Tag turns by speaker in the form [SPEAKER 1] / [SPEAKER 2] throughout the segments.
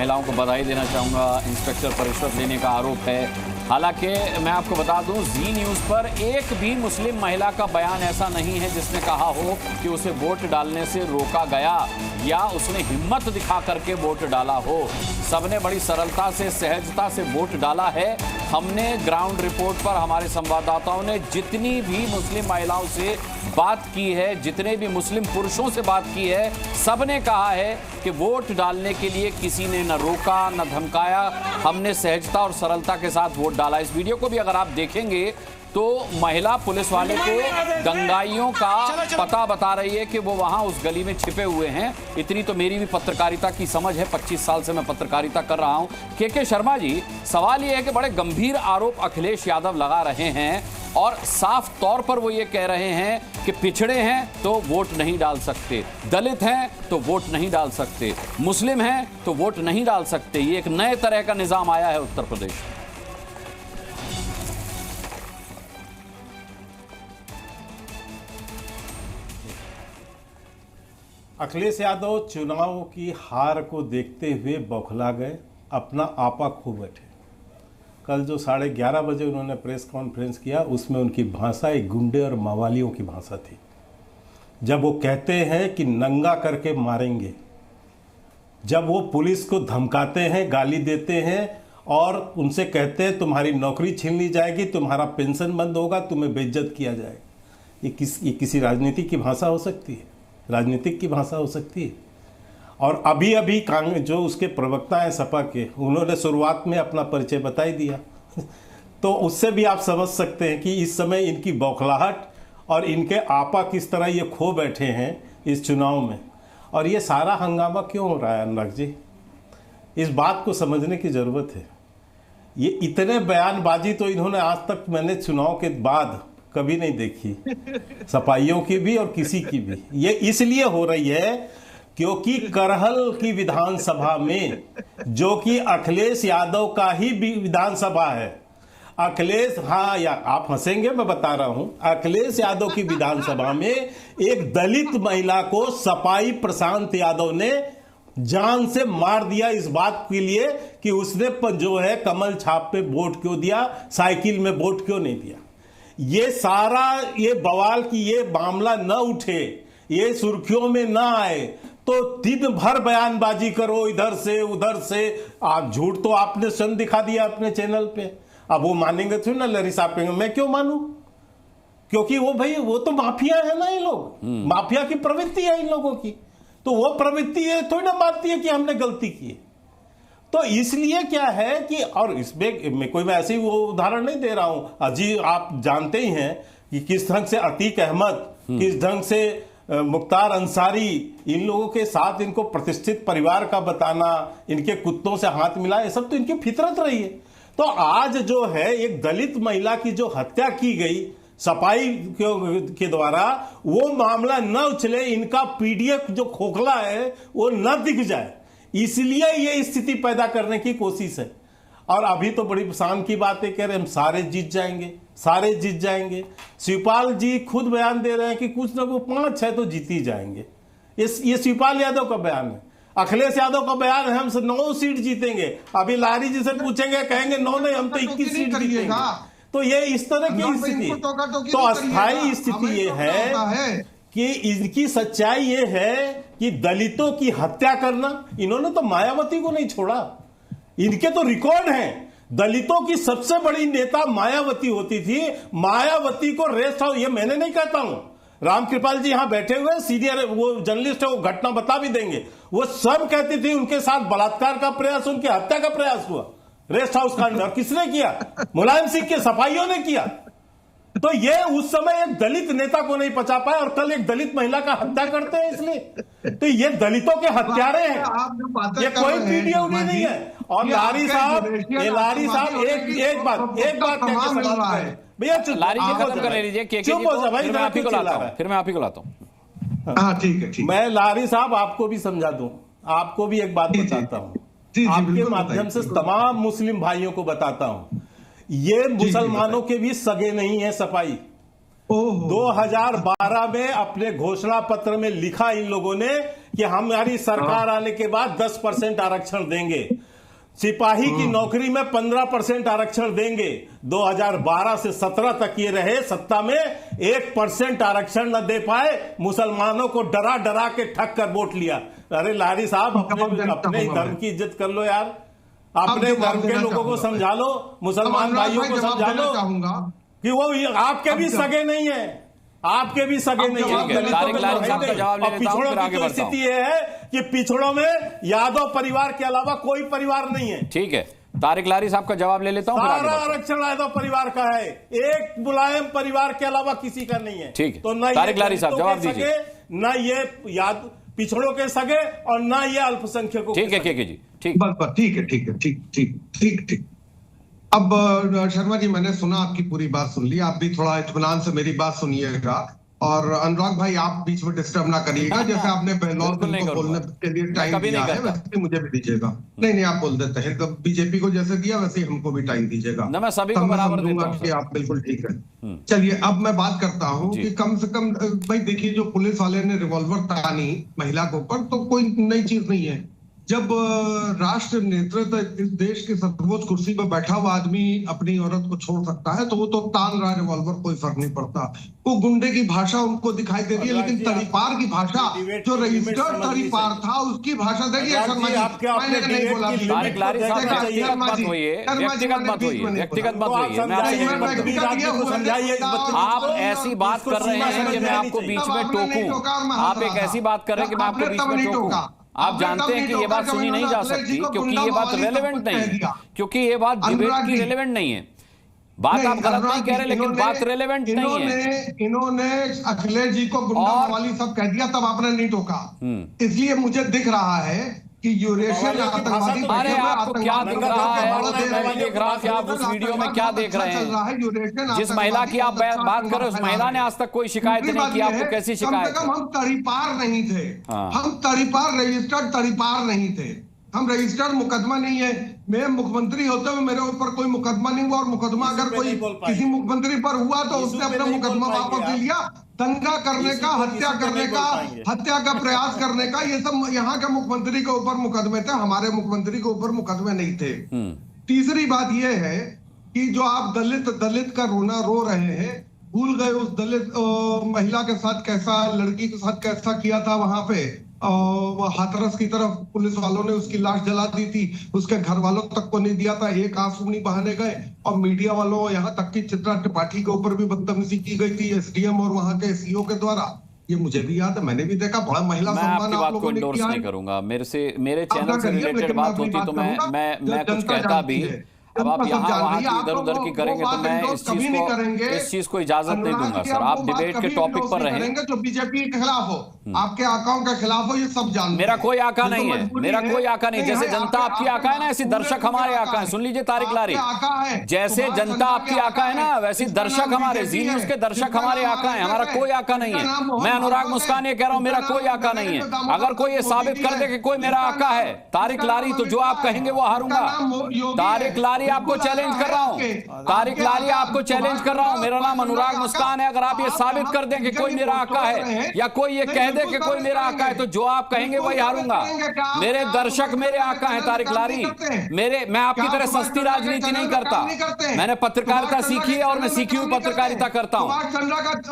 [SPEAKER 1] महिलाओं को बधाई देना चाहूँगा। इंस्पेक्टर पर रिश्वत लेने का आरोप है। हालांकि मैं आपको बता दूं, जी न्यूज़ पर एक भी मुस्लिम महिला का बयान ऐसा नहीं है जिसने कहा हो कि उसे वोट डालने से रोका गया या उसने हिम्मत दिखा करके वोट डाला हो। सबने बड़ी सरलता से, सहजता से वोट डाला है। हमने ग्राउंड रिपोर्ट पर हमारे संवाददाताओं ने जितनी भी मुस्लिम महिलाओं से बात की है, जितने भी मुस्लिम पुरुषों से बात की है, सबने कहा है कि वोट डालने के लिए किसी ने न रोका न धमकाया। हमने सहजता और सरलता के साथ वोट डाला। इस वीडियो को भी अगर आप देखेंगे तो महिला पुलिस वाले को दंगाइयों का पता बता रही है कि वो वहां उस गली में छिपे हुए हैं। इतनी तो मेरी भी पत्रकारिता की समझ है, 25 साल से मैं पत्रकारिता कर रहा हूं। के शर्मा जी, सवाल ये है कि बड़े गंभीर आरोप अखिलेश यादव लगा रहे हैं और साफ तौर पर वो ये कह रहे हैं कि पिछड़े हैं तो वोट नहीं डाल सकते, दलित हैं तो वोट नहीं डाल सकते, मुस्लिम हैं तो वोट नहीं डाल सकते। ये एक नए तरह का निजाम आया है उत्तर प्रदेश में।
[SPEAKER 2] अखिलेश यादव चुनाव की हार को देखते हुए बौखला गए, अपना आपा खो बैठे। कल जो 11:30 बजे उन्होंने प्रेस कॉन्फ्रेंस किया, उसमें उनकी भाषा एक गुंडे और मवालियों की भाषा थी। जब वो कहते हैं कि नंगा करके मारेंगे, जब वो पुलिस को धमकाते हैं, गाली देते हैं और उनसे कहते हैं तुम्हारी नौकरी छीन ली जाएगी, तुम्हारा पेंशन बंद होगा, तुम्हें बेइज्जत किया जाएगा, ये किसी राजनीति की भाषा हो सकती है? राजनीतिक की भाषा हो सकती है? और अभी अभी जो उसके प्रवक्ता हैं सपा के, उन्होंने शुरुआत में अपना परिचय बता ही दिया। तो उससे भी आप समझ सकते हैं कि इस समय इनकी बौखलाहट और इनके आपा किस तरह ये खो बैठे हैं इस चुनाव में। और ये सारा हंगामा क्यों हो रहा है अनुराग जी, इस बात को समझने की ज़रूरत है। ये इतने बयानबाजी तो इन्होंने आज तक मैंने चुनाव के बाद कभी नहीं देखी, सपाइयों की भी और किसी की भी। ये इसलिए हो रही है क्योंकि करहल की विधानसभा में, जो कि अखिलेश यादव का ही विधानसभा है, अखिलेश, हाँ या आप हंसेंगे, मैं बता रहा हूं, अखिलेश यादव की विधानसभा में एक दलित महिला को सपाई प्रशांत यादव ने जान से मार दिया इस बात के लिए कि उसने जो है कमल छाप पे वोट क्यों दिया, साइकिल में वोट क्यों नहीं दिया। ये सारा ये बवाल की ये मामला न उठे, ये सुर्खियों में न आए, तो दिन भर बयानबाजी करो इधर से उधर से। आप झूठ तो आपने स्वयं दिखा दिया अपने चैनल पे। अब वो मानेंगे थोड़ी ना लरी साहब, मैं क्यों मानूं? क्योंकि वो भाई वो तो माफिया है ना, ये लोग माफिया की प्रवृत्ति है इन लोगों की। तो वो प्रवृत्ति है थोड़ी ना मानती है कि हमने गलती की। तो इसलिए क्या है कि, और इसमें कोई मैं ऐसे ही वो उदाहरण नहीं दे रहा हूं, अजी आप जानते ही हैं कि किस ढंग से अतीक अहमद, किस ढंग से मुख्तार अंसारी, इन लोगों के साथ इनको प्रतिष्ठित परिवार का बताना, इनके कुत्तों से हाथ मिला, ये सब तो इनकी फितरत रही है। तो आज जो है एक दलित महिला की जो हत्या की गई सपाई के द्वारा, वो मामला न उछले, इनका पीडीएफ जो खोखला है वो न दिख जाए, इसलिए ये स्थिति पैदा करने की कोशिश है। और अभी तो बड़ी शान की बातें कह रहे हैं, हम सारे जीत जाएंगे, सारे जीत जाएंगे। शिवपाल जी खुद बयान दे रहे हैं कि कुछ ना कुछ 5-6 तो जीत ही जाएंगे। ये शिवपाल यादव का बयान है। अखिलेश यादव का बयान है हम 9 सीट जीतेंगे। अभी लारी जी से पूछेंगे, कहेंगे 9 नहीं, हम तो 21 सीट जीतेंगे। तो ये इस तरह की स्थिति, तो अस्थायी स्थिति ये है कि इनकी सच्चाई ये है कि दलितों की हत्या करना, इन्होंने तो मायावती को नहीं छोड़ा, इनके तो रिकॉर्ड हैं। दलितों की सबसे बड़ी नेता मायावती होती थी, मायावती को रेस्ट हाउस, ये मैंने नहीं कहता हूं, रामकृपाल जी यहां बैठे हुए सीनियर वो जर्नलिस्ट है, वो घटना बता भी देंगे, वो सब कहती थी उनके साथ बलात्कार का प्रयास, उनकी हत्या का प्रयास हुआ रेस्ट हाउस कांड में। और किसने किया? मुलायम सिंह के सफाइयों ने किया। तो ये उस समय एक दलित नेता को नहीं पचा पाए और कल एक दलित महिला का हत्या करते हैं, इसलिए तो ये दलितों के हत्यारे हैं, ये कोई वीडियो नहीं है। और लारी साहब एक बात भैया,
[SPEAKER 1] लारी जी खत्म कर लीजिए,
[SPEAKER 2] चुप हो जाओ भाई,
[SPEAKER 1] फिर मैं आप ही को लाता हूं।
[SPEAKER 3] हाँ ठीक है,
[SPEAKER 2] मैं लारी साहब आपको भी समझा दूं, आपको भी एक बात बताता हूं, आपके माध्यम से तमाम मुस्लिम भाइयों को बताता हूं, ये मुसलमानों के भी सगे नहीं है सपाई। 2012 में अपने घोषणा पत्र में लिखा इन लोगों ने कि हमारी सरकार आने के बाद 10% आरक्षण देंगे, सिपाही की नौकरी में 15% आरक्षण देंगे। 2012 से 17 तक ये रहे सत्ता में, 1% आरक्षण न दे पाए, मुसलमानों को डरा डरा के ठग कर वोट लिया। अरे लारी साहब, अपने धर्म की इज्जत कर लो यार, अपने धर्म के लोगों को समझा लो, मुसलमान भाइयों को समझा लो कि वो आपके भी सगे नहीं है, आपके भी सगे नहीं है। और पिछड़ों की तो स्थिति ये है कि पिछड़ों में यादव परिवार के अलावा कोई परिवार नहीं है।
[SPEAKER 1] ठीक है, तारिक लारी साहब का जवाब ले लेता हूं।
[SPEAKER 2] सारा आरक्षण यादव परिवार का है, एक मुलायम परिवार के अलावा किसी का नहीं है।
[SPEAKER 1] ठीक है,
[SPEAKER 2] तो न
[SPEAKER 1] तारिक लारी साहब जवाब दीजिए।
[SPEAKER 2] न ये याद पिछड़ों के सगे और न ये अल्पसंख्यकों।
[SPEAKER 1] ठीक है जी, ठीक
[SPEAKER 3] बस ठीक। अब शर्मा जी, मैंने सुना, आपकी पूरी बात सुन ली, आप भी थोड़ा इत्मीनान से मेरी बात सुनिएगा। और अनुराग भाई, आप बीच में डिस्टर्ब ना करिएगा, जैसे आपने बहलौल को बोलने के लिए टाइम दिया है वैसे मुझे भी दीजिएगा। नहीं, आप बोल देते हैं, तो बीजेपी को जैसे दिया वैसे ही हमको भी टाइम दीजिएगा।
[SPEAKER 1] मैं सभी को बराबर देता हूं
[SPEAKER 3] कि आप बिल्कुल ठीक है। चलिए, अब मैं बात करता हूँ कि कम से कम भाई देखिए, जो पुलिस वाले ने रिवॉल्वर तानी महिला के ऊपर, तो कोई नई चीज नहीं है। जब राष्ट्र नेतृत्व इस देश की सर्वोच्च कुर्सी पर बैठा हुआ आदमी अपनी औरत को छोड़ सकता है तो वो तो तान रहा रिवॉल्वर, कोई फर्क नहीं पड़ता। वो गुंडे की भाषा उनको दिखाई दे रही है, लेकिन तड़ीपार की भाषा, जो रजिस्टर्ड तड़ीपार था, उसकी भाषा देखिए।
[SPEAKER 1] आप ऐसी बात कर रहे हैं कि मैं आपको बीच में टोकूं, आप एक ऐसी बात कर रहे हैं कि मैं आपको बीच में टोकूं। आप जानते हैं कि ये बात सुनी नहीं जा सकती, क्योंकि ये बात रेलेवेंट नहीं है, क्योंकि ये बात डिबेट की रेलेवेंट नहीं है। बात आप गलत नहीं कह रहे, लेकिन बात रेलेवेंट नहीं है।
[SPEAKER 3] इन्होंने अखिलेश जी को गुंडा वाली सब कह दिया, तब आपने नहीं टोका। इसलिए मुझे दिख रहा है कि यूरेशियन आतंकवादी।
[SPEAKER 1] अरे आपको क्या दिख रहा है? मैं नहीं देख रहा कि आप उस वीडियो में क्या देख रहे हैं। जिस महिला की आप बात कर रहे हो, उस महिला ने आज तक कोई शिकायत नहीं की। आपको कैसी शिकायत?
[SPEAKER 3] हम तड़ीपार नहीं थे, हम तड़ीपार रजिस्टर्ड तड़ीपार नहीं थे, हम रजिस्टर्ड मुकदमा नहीं है। मैं मुख्यमंत्री होते हुए मेरे ऊपर कोई मुकदमा नहीं हुआ, और मुकदमा अगर कोई किसी मुख्यमंत्री पर हुआ तो उसने अपना मुकदमा वापस ले लिया। दंगा करने का, हत्या करने का, हत्या का प्रयास करने का, ये सब यहाँ के मुख्यमंत्री के ऊपर मुकदमे थे, हमारे मुख्यमंत्री के ऊपर मुकदमे नहीं थे। तीसरी बात यह है कि जो आप दलित का रोना रो रहे हैं, भूल गए उस दलित महिला के साथ कैसा, लड़की के साथ कैसा किया था वहां पे। हाथरस की तरफ पुलिस वालों ने उसकी लाश जला दी थी, उसके घर वालों तक को नहीं दिया था, एक आंसू नहीं बहाने गए। और मीडिया वालों, यहाँ तक कि चित्रा त्रिपाठी के ऊपर भी बदतमीजी की गई थी एसडीएम और वहां के सीओ के द्वारा। ये मुझे भी याद है, मैंने भी देखा। बड़ा महिला सम्मान आप लोगों ने किया।
[SPEAKER 1] नहीं करूंगा, मेरे चैनल से रिलेटेड बात होती तो मैं कुछ कहता भी। अब आप यहाँ वहाँ की इधर उधर की करेंगे तो मैं इस चीज को इजाजत नहीं दूंगा सर। आप डिबेट के टॉपिक पर रहें।
[SPEAKER 3] जो बीजेपी के खिलाफ हो, आपके आकाओं के खिलाफ हो, ये सब जानते हैं।
[SPEAKER 1] मेरा कोई आका नहीं है, मेरा कोई आका नहीं। जैसे जनता आपकी आका है ना, ऐसी दर्शक हमारे आका है। सुन लीजिए तारिक लारी, जैसे जनता आपकी आका है ना, वैसे दर्शक हमारे, जी न्यूज़ के दर्शक हमारे आका है। हमारा कोई आका नहीं है। मैं अनुराग मुस्कान ये कह रहा हूं, मेरा कोई आका नहीं है। अगर कोई ये साबित कर दे कि कोई मेरा आका है तारिक लारी, तो जो आप कहेंगे वो हारूंगा। तारिक लारी आपको चैलेंज कर रहा हूं, तारिक लारी आपको चैलेंज कर रहा हूं। मेरा नाम अनुराग मुस्कान है। अगर आप ये साबित कर दें कि कोई मेरा आका है, या कोई ये कह दे कि कोई मेरा आका है, तो जो आप कहेंगे वही हारूंगा। मेरे दर्शक मेरे आका हैं तारिक लारी। मैं आपकी तरह सस्ती राजनीति नहीं करता। मैंने पत्रकारिता सीखी है और मैं सीखी हुई पत्रकारिता करता हूं।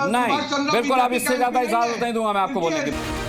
[SPEAKER 1] नहीं, बिल्कुल, अब इससे ज्यादा इजाजत नहीं दूंगा मैं आपको बोलने की।